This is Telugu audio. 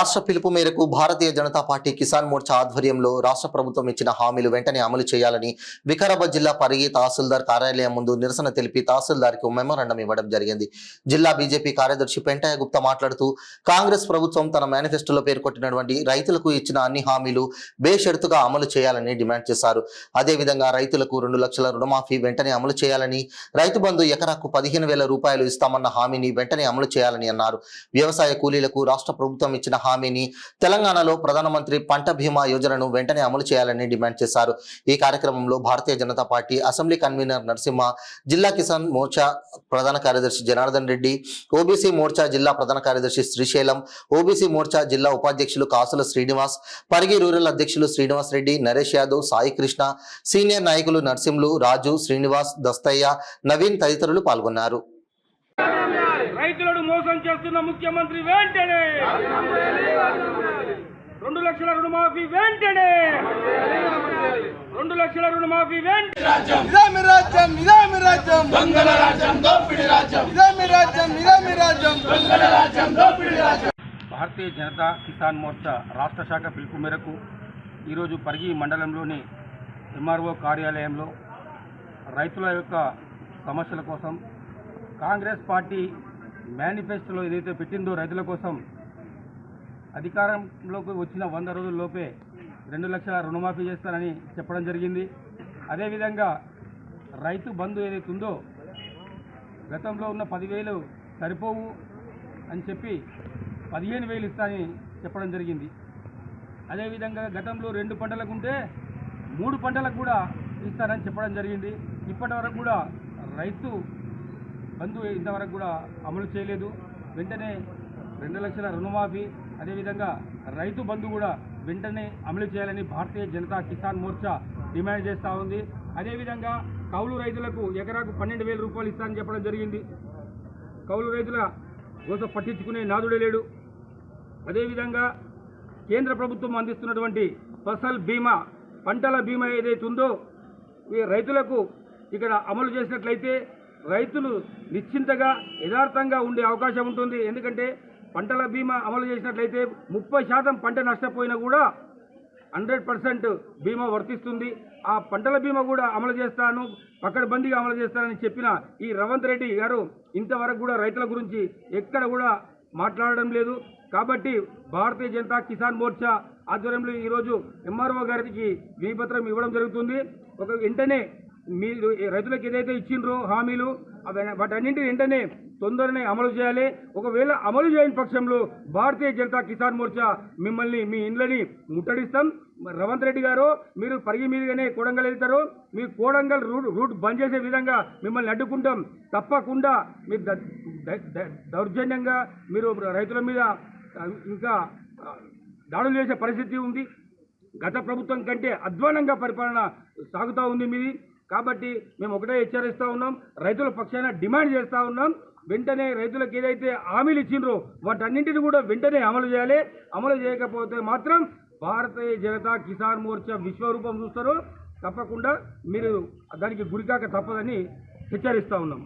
రాష్ట్ర పిలుపు మేరకు భారతీయ జనతా పార్టీ కిసాన్ మోర్చా ఆధ్వర్యంలో రాష్ట్ర ప్రభుత్వం ఇచ్చిన హామీలు వెంటనే అమలు చేయాలని వికారాబాద్ జిల్లా పరిగి తహసీల్దార్ కార్యాలయం ముందు నిరసన తెలిపి తహసీల్దార్కు మెమోరాండం ఇవ్వడం జరిగింది. జిల్లా బీజేపీ కార్యదర్శి పెంటయ్య గుప్తా మాట్లాడుతూ కాంగ్రెస్ ప్రభుత్వం తన మేనిఫెస్టోలో పేర్కొట్టినటువంటి రైతులకు ఇచ్చిన అన్ని హామీలు బేషరతుగా అమలు చేయాలని డిమాండ్ చేశారు. అదేవిధంగా రైతులకు 2 లక్షల రుణమాఫీ వెంటనే అమలు చేయాలని, రైతు బంధు ఎకరాకు 15,000 రూపాయలు ఇస్తామన్న హామీని వెంటనే అమలు చేయాలని అన్నారు. వ్యవసాయ కూలీలకు రాష్ట్ర ప్రభుత్వం ఇచ్చిన హామీని తెలంగాణలో ప్రధానమంత్రి పంట బీమా యోజనను వెంటనే అమలు చేయాలని డిమాండ్ చేశారు. ఈ కార్యక్రమంలో Bharatiya Janata Party assembly convener Narasimha, జిల్లా కిసాన్ మోర్చా ప్రధాన కార్యదర్శి జనార్దన్ రెడ్డి, ఓబీసీ మోర్చా జిల్లా ప్రధాన కార్యదర్శి శ్రీశైలం, ఓబీసీ మోర్చా జిల్లా ఉపాధ్యక్షులు కాసుల శ్రీనివాస్, పరిగి రూరల్ అధ్యక్షులు శ్రీనివాస్ రెడ్డి, నరేష్ యాదవ్, సాయి కృష్ణ, సీనియర్ నాయకులు నర్సింహులు, రాజు, శ్రీనివాస్, దస్తయ్య, నవీన్ తదితరులు పాల్గొన్నారు. రైతులను మోసం చేస్తున్న ముఖ్యమంత్రి వెంటనే 2 లక్షల రుణమాఫీ వెంటనే 2 లక్షల రుణమాఫీ వెంటనే భారతీయ జనతా కిసాన్ మోర్చా రాష్ట్ర శాఖ పిలుపు మేరకు ఈరోజు పరిగి మండలంలోని ఎంఆర్ఓ కార్యాలయంలో రైతుల యొక్క సమస్యల కోసం కాంగ్రెస్ పార్టీ మేనిఫెస్టోలో ఏదైతే పెట్టిందో రైతుల కోసం అధికారంలోకి వచ్చిన 100 రోజుల్లోపే 2 లక్షల రుణమాఫీ చేస్తానని చెప్పడం జరిగింది. అదేవిధంగా రైతు బంధు ఏదైతే ఉందో గతంలో ఉన్న 10,000 సరిపోవు అని చెప్పి 15,000 ఇస్తానని చెప్పడం జరిగింది. అదేవిధంగా గతంలో 2 పంటలకు ఉంటే 3 పంటలకు కూడా ఇస్తానని చెప్పడం జరిగింది. ఇప్పటి వరకు కూడా రైతు బంధు ఇంతవరకు కూడా అమలు చేయలేదు. వెంటనే 2 లక్షల రుణమాఫీ, అదేవిధంగా రైతు బంధు కూడా వెంటనే అమలు చేయాలని భారతీయ జనతా కిసాన్ మోర్చా డిమాండ్ చేస్తూ ఉంది. అదేవిధంగా కౌలు రైతులకు ఎకరాకు 12,000 రూపాయలు ఇస్తానని చెప్పడం జరిగింది. కౌలు రైతుల కోసం పట్టించుకునే నాదుడే లేడు. అదేవిధంగా కేంద్ర ప్రభుత్వం అందిస్తున్నటువంటి ఫసల్ బీమా, పంటల బీమా ఏదైతే ఉందో ఈ రైతులకు ఇక్కడ అమలు చేసినట్లయితే రైతులు నిశ్చింతగా యథార్థంగా ఉండే అవకాశం ఉంటుంది. ఎందుకంటే పంటల బీమా అమలు చేసినట్లయితే 30% పంట నష్టపోయినా కూడా 100% బీమా వర్తిస్తుంది. ఆ పంటల బీమా కూడా అమలు చేస్తాను, పకడ్బందీగా అమలు చేస్తానని చెప్పిన ఈ రేవంత్ రెడ్డి గారు ఇంతవరకు కూడా రైతుల గురించి ఎక్కడ కూడా మాట్లాడడం లేదు. కాబట్టి భారతీయ జనతా కిసాన్ మోర్చా ఆధ్వర్యంలో ఈరోజు ఎంఆర్ఓ గారికి వినతిపత్రం ఇవ్వడం జరుగుతుంది. వెంటనే మీరు రైతులకు ఏదైతే ఇచ్చిండ్రో హామీలు వాటన్నింటినీ వెంటనే తొందరనే అమలు చేయాలి. ఒకవేళ అమలు చేయని పక్షంలో భారతీయ జనతా కిసాన్ మోర్చా మిమ్మల్ని మీ ఇండ్లని ముట్టడిస్తాం. రేవంత్ రెడ్డి గారు మీరు పరిగి మీదుగానే కోడంగల్ వెళ్తారు, మీ కోడంగల్ రూట్ బంద్ చేసే విధంగా మిమ్మల్ని అడ్డుకుంటాం. తప్పకుండా మీరు దౌర్జన్యంగా మీరు రైతుల మీద ఇంకా దాడులు చేసే పరిస్థితి ఉంది. గత ప్రభుత్వం కంటే అధ్వానంగా పరిపాలన సాగుతూ ఉంది మీది. కాబట్టి మేము ఒకటే హెచ్చరిస్తూ ఉన్నాం, రైతుల పక్షాన డిమాండ్ చేస్తూ ఉన్నాం. వెంటనే రైతులకు ఏదైతే హామీలు ఇచ్చిండ్రో వాటన్నింటినీ కూడా వెంటనే అమలు చేయాలి. అమలు చేయకపోతే మాత్రం భారతీయ జనతా కిసాన్ మోర్చా విశ్వరూపం చూస్తారు. తప్పకుండా మీరు దానికి గురికాక తప్పదని హెచ్చరిస్తూ ఉన్నాం.